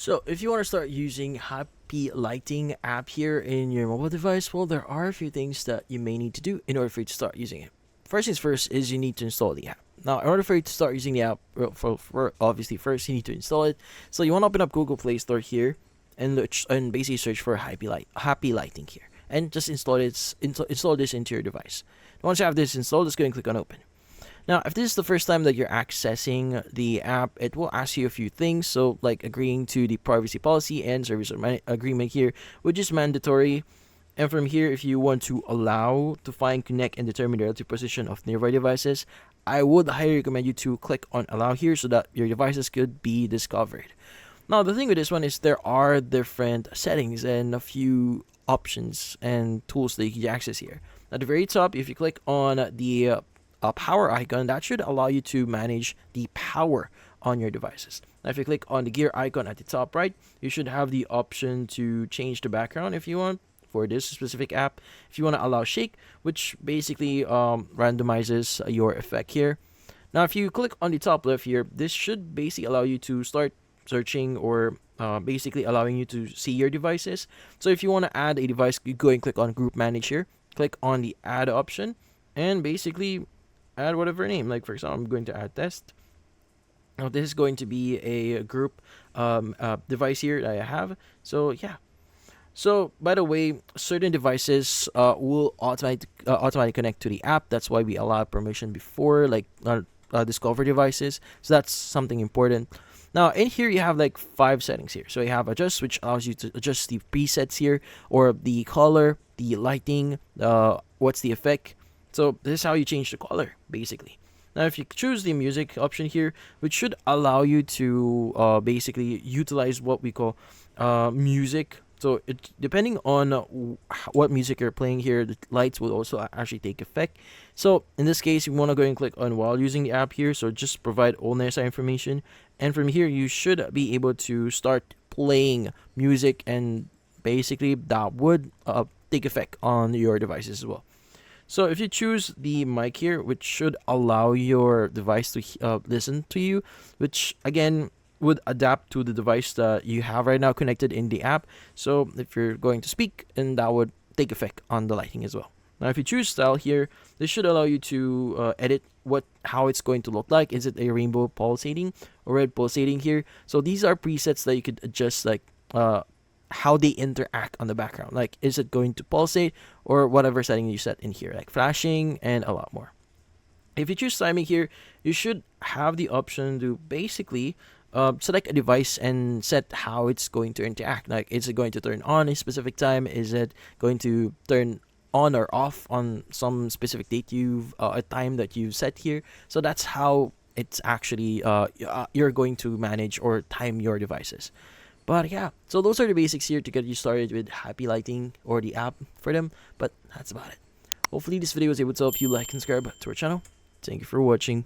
So if you want to start using HappyLighting app here in your mobile device, well, there are a few things that you may need to do in order for you to start using it. First things first is you need to install the app. Now, in order for you to start using the app, well, for obviously first you need to install it. So you want to open up Google Play Store here and basically search for HappyLighting here, and just install this into your device. Once you have this installed, just go and click on Open. Now, if this is the first time that you're accessing the app, it will ask you a few things. So, like agreeing to the privacy policy and service agreement here, which is mandatory. And from here, if you want to allow to find, connect, and determine the relative position of nearby devices, I would highly recommend you to click on allow here so that your devices could be discovered. Now, the thing with this one is there are different settings and a few options and tools that you can access here. At the very top, if you click on the power icon, that should allow you to manage the power on your devices. Now, if you click on the gear icon at the top right, you should have the option to change the background if you want for this specific app. If you want to allow shake, which basically randomizes your effect here. Now, if you click on the top left here, this should basically allow you to start searching or basically allowing you to see your devices. So if you want to add a device, you go and click on group manage here, click on the add option, and basically add whatever name. Like, for example, I'm going to add test. Now, this is going to be a group device here that I have. So yeah. So by the way, certain devices will automatically connect to the app. That's why we allow permission before, like discover devices. So that's something important. Now, in here, you have like 5 settings here. So you have adjust, which allows you to adjust the presets here, or the color, the lighting, what's the effect. So this is how you change the color, basically. Now, if you choose the music option here, which should allow you to basically utilize what we call music. So it depending on what music you're playing here, the lights will also actually take effect. So in this case, you want to go and click on while using the app here. So just provide all necessary information, and from here you should be able to start playing music, and basically that would take effect on your devices as well. So if you choose the mic here, which should allow your device to listen to you, which again would adapt to the device that you have right now connected in the app. So if you're going to speak, and that would take effect on the lighting as well. Now, if you choose style here, this should allow you to edit how it's going to look like. Is it a rainbow pulsating or red pulsating here? So these are presets that you could adjust, like how they interact on the background. Like, is it going to pulsate, or whatever setting you set in here, like flashing and a lot more. If you choose timing here, you should have the option to basically select a device and set how it's going to interact. Like, is it going to turn on a specific time? Is it going to turn on or off on some specific date a time that you've set here? So that's how it's actually you're going to manage or time your devices. But yeah, so those are the basics here to get you started with HappyLighting or the app for them. But that's about it. Hopefully this video was able to help you like and subscribe to our channel. Thank you for watching.